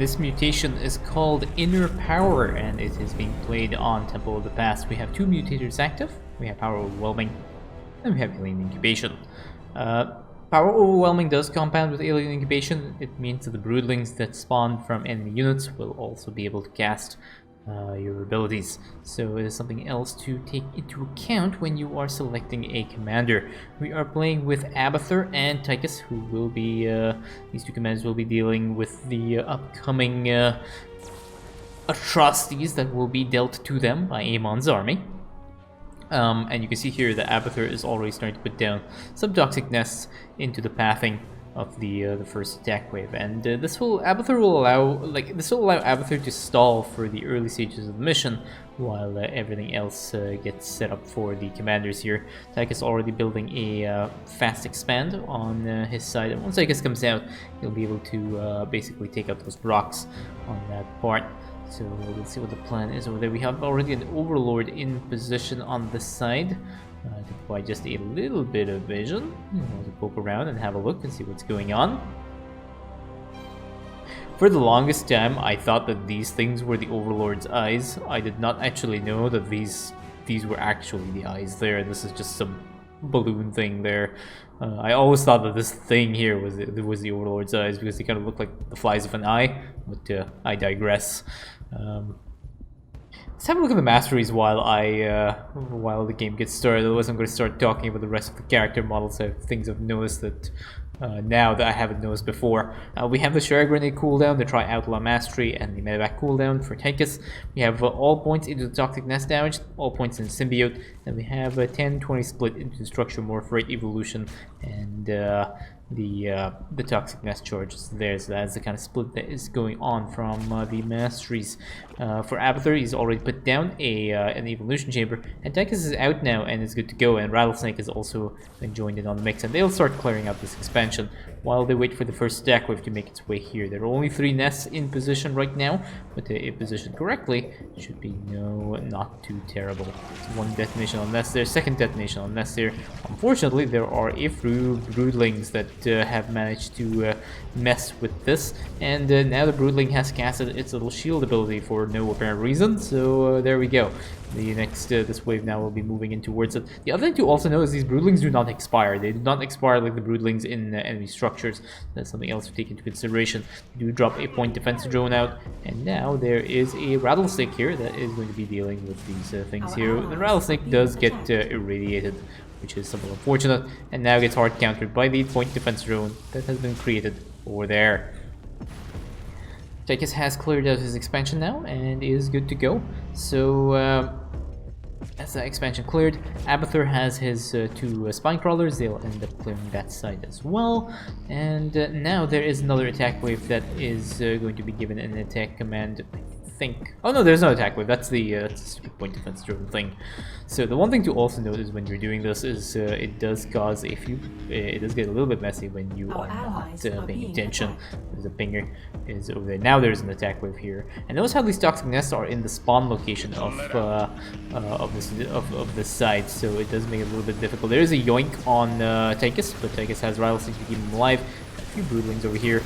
This mutation is called Inner Power, and it is being played on Temple of the Past. We have two mutators active. We have Power Overwhelming, and we have Alien Incubation. Power Overwhelming does compound with Alien Incubation. It means that the broodlings that spawn from enemy units will also be able to cast your abilities. So it is something else to take into account when you are selecting a commander. We are playing with Abathur and Tychus, who will be, these two commanders will be dealing with the upcoming atrocities that will be dealt to them by Amon's army. And you can see here that Abathur is already starting to put down some toxic nests into the pathing of the first attack wave, and this will allow Abathur to stall for the early stages of the mission, while everything else gets set up for the commanders here. Tychus is already building a fast expand on his side, and once Tychus comes out, he'll be able to basically take out those rocks on that part. So let's see what the plan is over there. We have already an Overlord in position on this side to provide just a little bit of vision. To poke around and have a look and see what's going on. For the longest time, I thought that these things were the Overlord's eyes. I did not actually know that these were actually the eyes there. This is just some balloon thing there. I always thought that this thing here was the Overlord's eyes because they kind of look like the flies of an eye, but I digress. Let's have a look at the masteries while the game gets started. Otherwise, I'm going to start talking about the rest of the character models. Things I've noticed that now that I haven't noticed before. We have the Share Grenade cooldown, the Try Outlaw Mastery, and the Medevac cooldown for Tychus. We have all points into the Toxic Nest damage, all points in Symbiote, and we have a 10-20 split into the Structure Morph Rate Evolution and the Toxic Nest charges there. So that's the kind of split that is going on from the masteries. For Abathur, he's already put down an Evolution Chamber, and Tychus is out now and is good to go, and Rattlesnake has also been joined in on the mix, and they'll start clearing out this expansion while they wait for the first stack wave to make its way here. There are only 3 nests in position right now, but if positioned correctly, it should be not too terrible. So 1 detonation on nest there, 2nd detonation on nest there. Unfortunately, there are a few broodlings that have managed to mess with this, and now the broodling has casted its little shield ability for no apparent reason, so there we go. The next, this wave now will be moving in towards it. The other thing to also know is these broodlings do not expire. They do not expire like the broodlings in enemy structures. That's something else to take into consideration. You do drop a point defense drone out, and now there is a Rattlesnake here that is going to be dealing with these things here. The Rattlesnake does get irradiated, which is somewhat unfortunate, and now gets hard countered by the point defense drone that has been created over there. Tychus has cleared out his expansion now and is good to go. So as that expansion cleared, Abathur has his 2 spine crawlers. They'll end up clearing that side as well. And now there is another attack wave that is going to be given an attack command, I think. Oh no, there's no attack wave. That's the stupid point defense driven thing. So the one thing to also note is when you're doing this is it does cause it does get a little bit messy when you are not paying attention. There's a pinger is over there. Now there's an attack wave here, and notice how these toxic nests are in the spawn location of this side. So it does make it a little bit difficult. There is a yoink on Tychus, but Tychus has Rattlesnake to keep him alive. A few broodlings over here.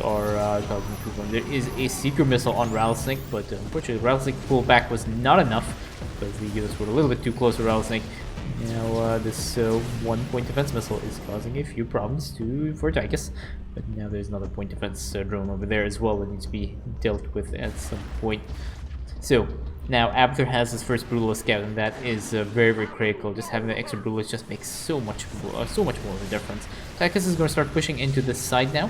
Are causing problem. There is a Seeker Missile on Rattlesnake, but unfortunately Rattlesnake pullback was not enough because the units were a little bit too close to Rattlesnake. Now this 1 point defense missile is causing a few problems for Tychus, but now there's another point defense drone over there as well that needs to be dealt with at some point. So now Abathur has his first Brutalist Scout, and that is very, very critical. Just having the extra Brutalist just makes so much more of a difference. Tychus is going to start pushing into this side now.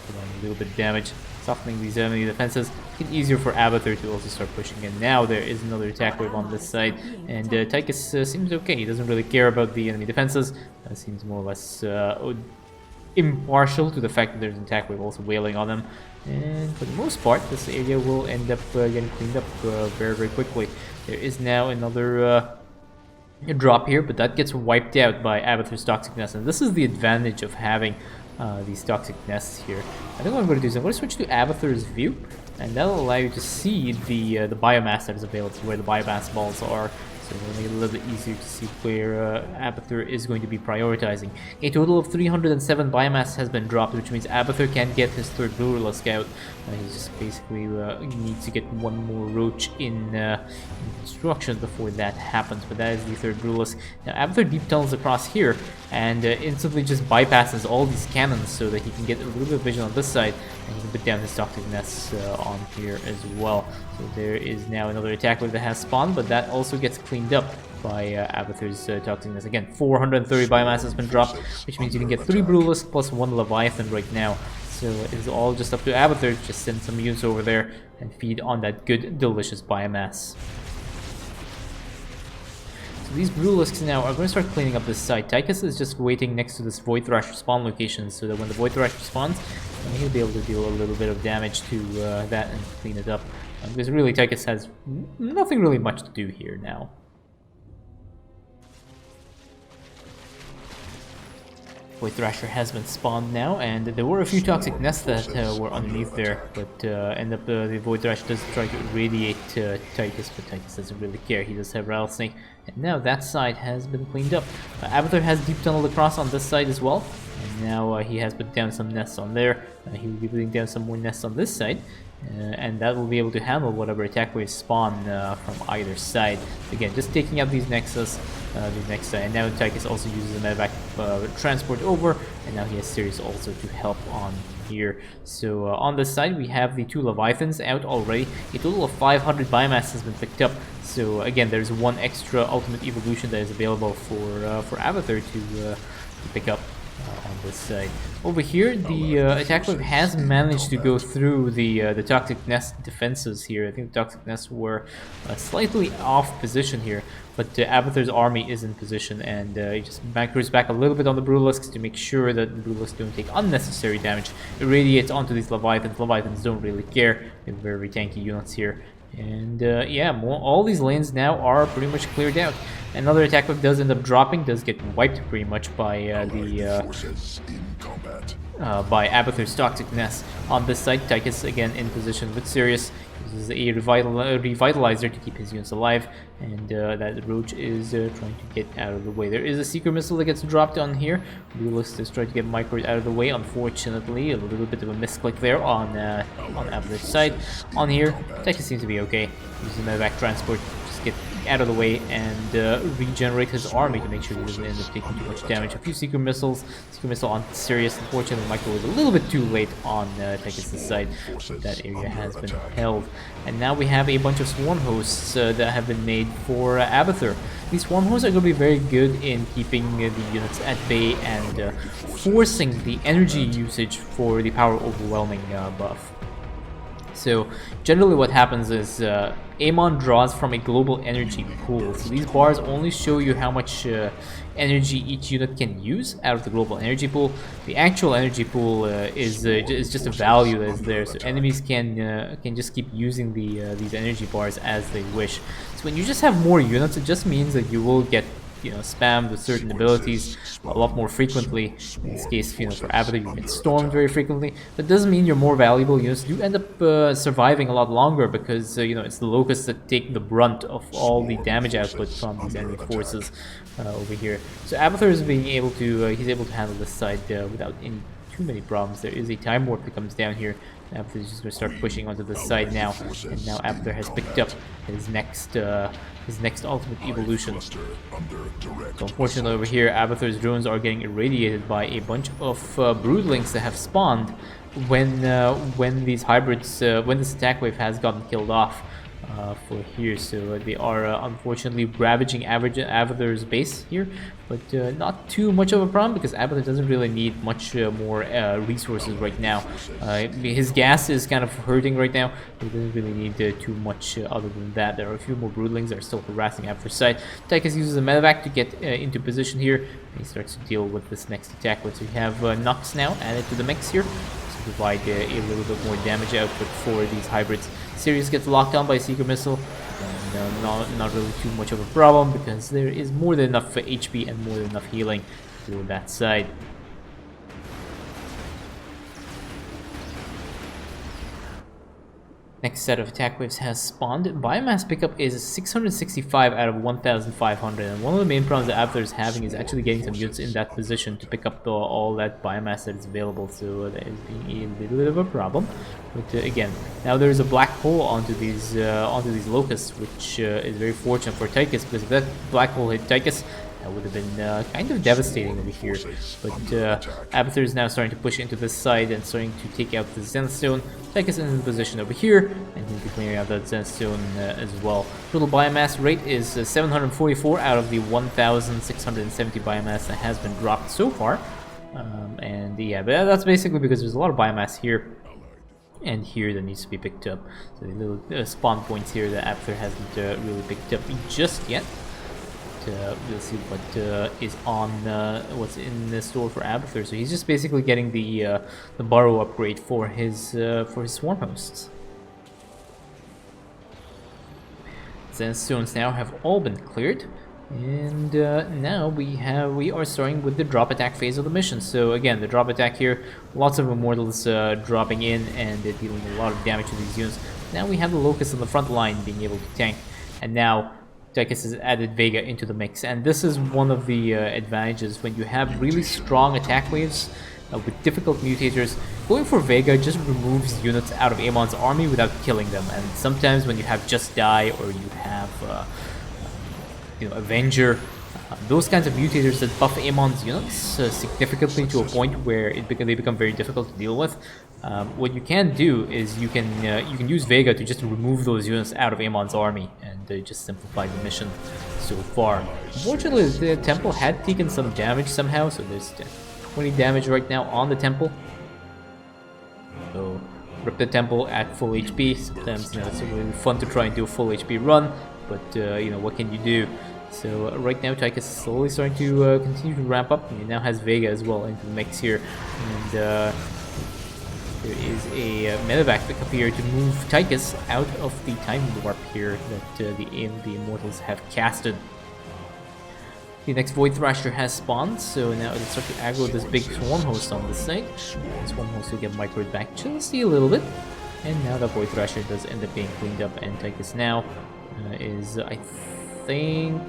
A little bit of damage, softening these enemy defenses, make it easier for Abathur to also start pushing in. Now there is another attack wave on this side, and Tychus seems okay. He doesn't really care about the enemy defenses. Seems more or less impartial to the fact that there's an attack wave also wailing on them. And for the most part, this area will end up getting cleaned up very, very quickly. There is now another drop here, but that gets wiped out by Abathur's Toxic Nest, and this is the advantage of having these toxic nests here. I think what I'm going to do is I'm going to switch to Abathur's view, and that'll allow you to see the biomass that is available, where the biomass balls are. So it'll make it a little bit easier to see where Abathur is going to be prioritizing. A total of 307 biomass has been dropped, which means Abathur can get his third Brutalisk out. He just basically needs to get one more Roach in construction before that happens, but that is the third Brutalisk. Now Abathur deep tunnels across here and instantly just bypasses all these cannons so that he can get a little bit of vision on this side, and he can put down his Toxic Nests on here as well. So there is now another attack wave that has spawned, but that also gets cleaned up by Abathur's Toxic Nest. Again, 430 biomass has been dropped, which means you can get 3 Brutalisk plus 1 Leviathan right now. So it's all just up to Abathur. Just send some units over there and feed on that good, delicious biomass. So these Brutalisks now are going to start cleaning up this site. Tychus is just waiting next to this Void Thrasher spawn location so that when the Void Thrasher spawns, he'll be able to deal a little bit of damage to that and clean it up. Because really Tychus has nothing really much to do here now. Void Thrasher has been spawned now, and there were a few Toxic Nests that were underneath there, but end up the Void Thrasher does try to irradiate Tychus, but Tychus doesn't really care. He does have Rattlesnake, and now that side has been cleaned up. Abathur has deep tunneled across on this side as well, and now he has put down some nests on there. He will be putting down some more nests on this side. And that will be able to handle whatever attack waves spawn from either side. Again, just taking out these Nexus, the next side. And now Tychus also uses a medevac transport over, and now he has Sirius also to help on here. So on this side, we have the 2 Leviathans out already. A total of 500 biomass has been picked up. So again, there's one extra ultimate evolution that is available for Abathur to pick up. On this side. Over here, the attack wave has managed to go through the Toxic Nest defenses here. I think the Toxic Nests were slightly off position here, but Abathur's army is in position, and he just macros back a little bit on the Brutalisks to make sure that the Brutalisks don't take unnecessary damage. Irradiates onto these Leviathans. Leviathans don't really care. They're very tanky units here. And yeah, all these lanes now are pretty much cleared out. Another attack wave does end up dropping, does get wiped pretty much by by Abathur's Toxic Nest. On this side, Tychus again in position with Sirius. Uses a revitalizer to keep his units alive, and that Roach is trying to get out of the way. There is a Seeker Missile that gets dropped on here. Brutalisk is trying to get Microid out of the way. Unfortunately, a little bit of a misclick there on Abathur's side. On here, Tychus seems to be okay. Using the back transport, just get out of the way and regenerate his army to make sure he doesn't end up taking too much damage. A few Seeker Missiles. Seeker Missile on Sirius. Unfortunately, Micro was a little bit too late on Tychus' side. That area has been held. And now we have a bunch of Swarm Hosts that have been made for Abathur. These Swarm Hosts are going to be very good in keeping the units at bay and forcing the energy usage for the Power Overwhelming buff. So generally what happens is Amon draws from a global energy pool. So these bars only show you how much energy each unit can use out of the global energy pool. The actual energy pool is just a value that is there. So enemies can just keep using these energy bars as they wish. So when you just have more units, it just means that you will get spammed with certain abilities a lot more frequently. In this case, for Abathur, you get stormed very frequently. But it doesn't mean your more valuable units do end up surviving a lot longer because it's the locusts that take the brunt of all the damage output from these enemy forces over here. So Abathur is able to handle this side without too many problems. There is a Time Warp that comes down here. Abathur is just going to start pushing onto this side now, and now Abathur has picked up his next ultimate evolution. So unfortunately over here, Abathur's drones are getting irradiated by a bunch of broodlings that have spawned when these hybrids, when this attack wave has gotten killed off. For here, so they are unfortunately ravaging Abathur's base here, but not too much of a problem because Abathur doesn't really need much more resources right now. His gas is kind of hurting right now, but he doesn't really need too much other than that. There are a few more broodlings that are still harassing Abathur's side. Tychus uses a medevac to get into position here, and he starts to deal with this next attack. So we have Nox now added to the mix here to provide a little bit more damage output for these hybrids. Sirius gets locked on by a Seeker Missile, and not really too much of a problem because there is more than enough HP and more than enough healing to that side. Next set of attack waves has spawned. Biomass pickup is 665 out of 1,500, and one of the main problems that Abathur is having is actually getting some units in that position to pick up all that biomass that is available, so that is being a little bit of a problem. But again, now there is a black hole onto these locusts, which is very fortunate for Tychus, because if that black hole hit Tychus, that would have been kind of devastating over here. But Abathur is now starting to push into this side and starting to take out the Zenstone. Tychus is in position over here, and he'll be clearing out that Zenstone as well. Total biomass rate is 744 out of the 1,670 biomass that has been dropped so far. And yeah, but that's basically because there's a lot of biomass here and here that needs to be picked up. So the little spawn points here that Abathur hasn't really picked up just yet. We'll see what is on what's in the store for Abathur. So he's just basically getting the burrow upgrade for his swarm hosts. Zenstones now have all been cleared, and now we are starting with the drop attack phase of the mission. So again, the drop attack here, lots of immortals dropping in and dealing a lot of damage to these units. Now we have the Locust on the front line being able to tank, and now Tychus has added Vega into the mix, and this is one of the advantages when you have really strong attack waves with difficult mutators. Going for Vega just removes units out of Amon's army without killing them, and sometimes when you have Just Die or you have Avenger, those kinds of mutators that buff Amon's units significantly to a point where they become very difficult to deal with. What you can do is you can use Vega to just remove those units out of Amon's army and just simplify the mission so far. Unfortunately, the temple had taken some damage somehow, so there's 20 damage right now on the temple. So rip the temple at full HP. Sometimes it's really fun to try and do a full HP run, but what can you do? So right now Tychus is slowly starting to continue to ramp up, and he now has Vega as well into the mix here. And there is a medevac pickup here to move Tychus out of the time warp here that the Immortals have casted. The next Void Thrasher has spawned, so now it'll start to aggro this big Swarm Host on this side. Swarm Host will get microed back just a little bit, and now the Void Thrasher does end up being cleaned up, and Tychus now is, I think...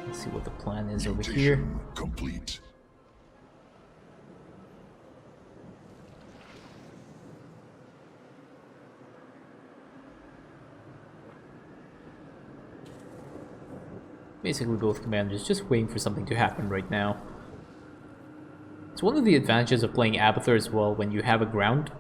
Let's see what the plan is over here. Complete. Basically both commanders just waiting for something to happen right now. It's one of the advantages of playing Abathur as well when you have a ground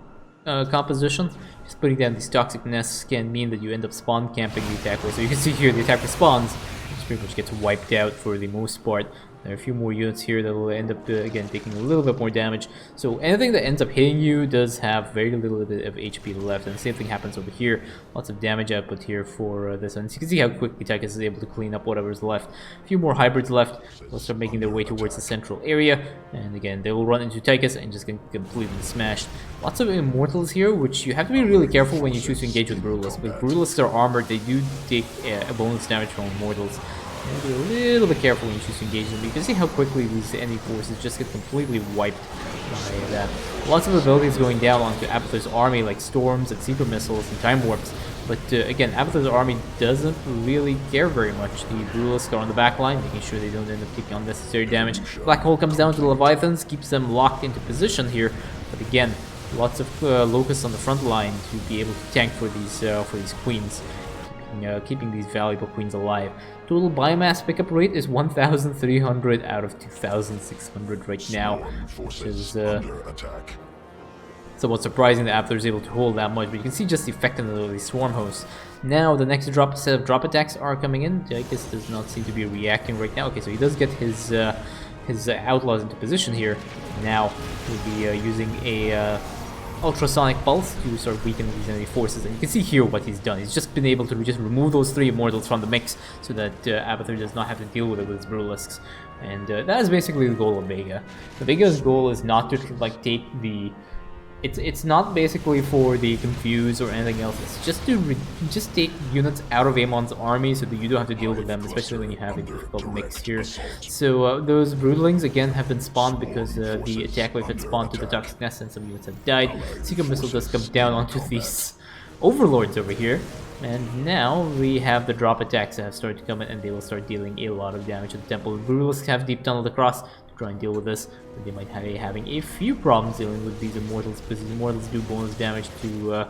composition. Just putting down these toxic nests can mean that you end up spawn camping the attack way. So you can see here the attack spawns, which pretty much gets wiped out for the most part. There are a few more units here that will end up again taking a little bit more damage. So anything that ends up hitting you does have very little bit of HP left, and the same thing happens over here. Lots of damage output here for this one. So you can see how quickly Tychus is able to clean up whatever's left. A few more hybrids left. They'll start making their way towards the central area, and again they will run into Tychus and just get completely smashed. Lots of immortals here, which you have to be really careful when you choose to engage with Brutalists. With Brutalists are armored, they do take a bonus damage from immortals. You have to be a little bit careful when you choose to engage them. You can see how quickly these enemy forces just get completely wiped by that. Lots of abilities going down onto Abathur's army, like storms and secret missiles and time warps. But again, Abathur's army doesn't really care very much. The Brutalists are on the back line, making sure they don't end up taking unnecessary damage. Black Hole comes down to the Leviathans, keeps them locked into position here. But again, lots of locusts on the front line to be able to tank for these queens. Keeping these valuable queens alive. Total biomass pickup rate is 1,300 out of 2,600 right now, which is somewhat surprising that Abathur is able to hold that much, but you can see just the effect of these swarm hosts. Now the next set of drop attacks are coming in. Tychus does not seem to be reacting right now. Okay, so he does get his outlaws into position here. Now he'll be using a ultrasonic pulse to start weakening these enemy forces, and you can see here what he's done. He's just been able to just remove those 3 immortals from the mix so that Abathur does not have to deal with it with his Brutalisks, and that is basically the goal of Vega. The Vega's goal is not to like take the It's not basically for the confuse or anything else. It's just to just take units out of Amon's army so that you don't have to deal with them, especially when you have a difficult mix here. So those broodlings again have been spawned because the attack wave had spawned to the toxic nest and some units have died. Secret missile does come down onto these overlords over here. And now we have the drop attacks that have started to come in, and they will start dealing a lot of damage to the temple. The Brutalists have deep tunneled across to try and deal with this, but they might have having a few problems dealing with these immortals, because these immortals do bonus damage to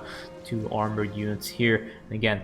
armored units here. And again,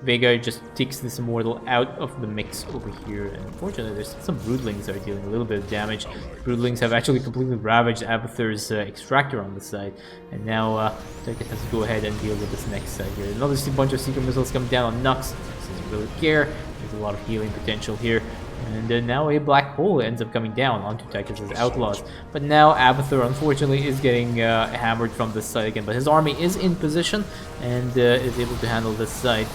Vega just takes this immortal out of the mix over here, and unfortunately there's some broodlings that are dealing a little bit of damage. Broodlings have actually completely ravaged Abathur's extractor on the side, and now Tychus has to go ahead and deal with this next side here. Another bunch of secret missiles come down on Nux. Doesn't really care. There's a lot of healing potential here. And now a black hole ends up coming down onto Tychus' outlaws. But now Abathur, unfortunately, is getting hammered from this side again. But his army is in position and is able to handle this side.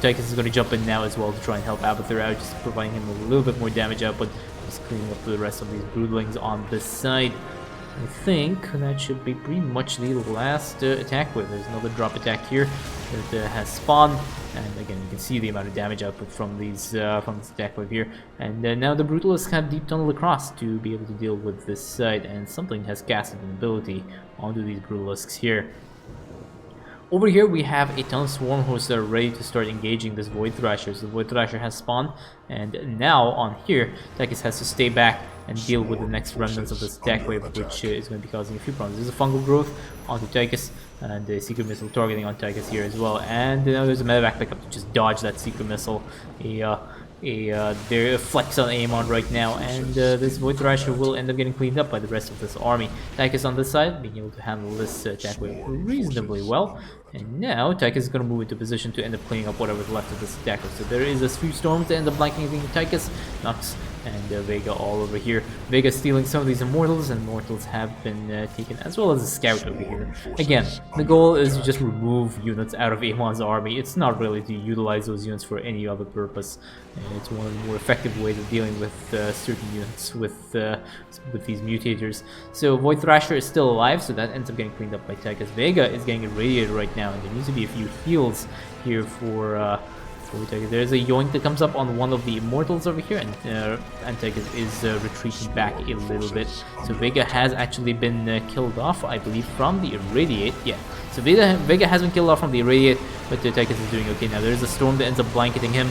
Tychus is going to jump in now as well to try and help Abathur out, just providing him a little bit more damage output, just cleaning up the rest of these broodlings on this side. I think that should be pretty much the last attack wave. There's another drop attack here that has spawned, and again you can see the amount of damage output from these from this attack wave here. And now the Brutalists have deep tunneled across to be able to deal with this side, and something has casted an ability onto these Brutalists here. Over here we have a ton of Swarm Hosts that are ready to start engaging this Void Thrasher. So the Void Thrasher has spawned, and now on here, Tychus has to stay back and deal with the next remnants of this attack wave, which is going to be causing a few problems. There's a fungal growth onto Tychus, and a secret missile targeting on Tychus here as well. And now there's a medevac pickup to just dodge that secret missile. They're flex on Amon right now, and this Void Thrasher will end up getting cleaned up by the rest of this army. Tychus on this side being able to handle this attack wave reasonably well. And now Tychus is going to move into position to end up cleaning up whatever's left of this attacker. So there is a few storms that end up blanking Tychus, Nux, and Vega all over here. Vega stealing some of these immortals, and mortals have been taken, as well as a scout over here. Again, the goal is to just remove units out of Amon's army. It's not really to utilize those units for any other purpose. It's one of the more effective ways of dealing with certain units with these mutators. So Void Thrasher is still alive, so that ends up getting cleaned up by Tychus. Vega is getting irradiated right now, and there needs to be a few heals here for Tychus. There's a yoink that comes up on one of the immortals over here, and Tychus is retreating back a little bit. So Vega has actually been killed off, I believe, from the irradiate. Yeah, so Vega has been killed off from the irradiate, but Tychus is doing okay now. There's a storm that ends up blanketing him.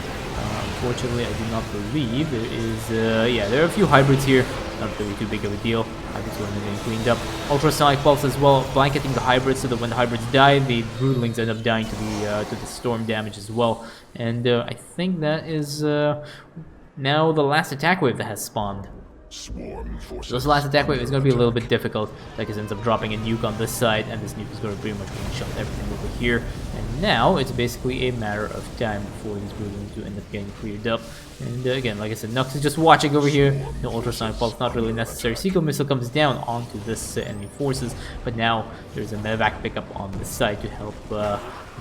Unfortunately, I do not believe there is. Yeah, there are a few hybrids here. Not really too big of a deal. Hybrids are getting cleaned up. Ultrasonic pulse as well, blanketing the hybrids so that when the hybrids die, the broodlings end up dying to the storm damage as well. And I think that is now the last attack wave that has spawned. So this last attack wave is going to be a little bit difficult. Tychus ends up dropping a nuke on this side, and this nuke is going to pretty much one-shot everything over here. And now it's basically a matter of time before these broodlings do end up getting cleared up. And again, like I said, Nux is just watching over here. No ultrasonic pulse, not really necessary. Secret missile comes down onto this enemy forces, but now there's a medevac pickup on this side to help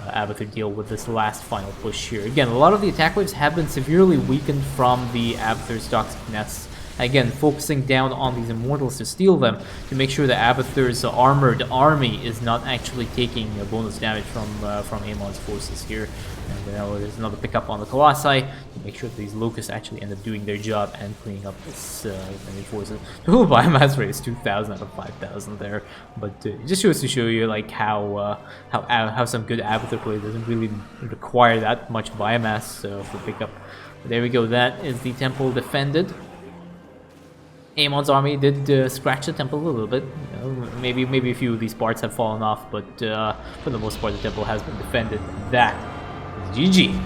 Abathur deal with this last final push here. Again, a lot of the attack waves have been severely weakened from the Abathur's toxic nests. Again, focusing down on these immortals to steal them, to make sure that Abathur's armored army is not actually taking bonus damage from Amon's forces here. And now there's another pickup on the Colossi to make sure that these locusts actually end up doing their job and cleaning up this enemy forces. Total biomass rate is 2,000 out of 5,000 there, but it just shows to show you like how some good Abathur play doesn't really require that much biomass for pickup. But there we go. That is the temple defended. Amon's army did scratch the temple a little bit. You know, maybe a few of these parts have fallen off, but for the most part the temple has been defended. That is GG.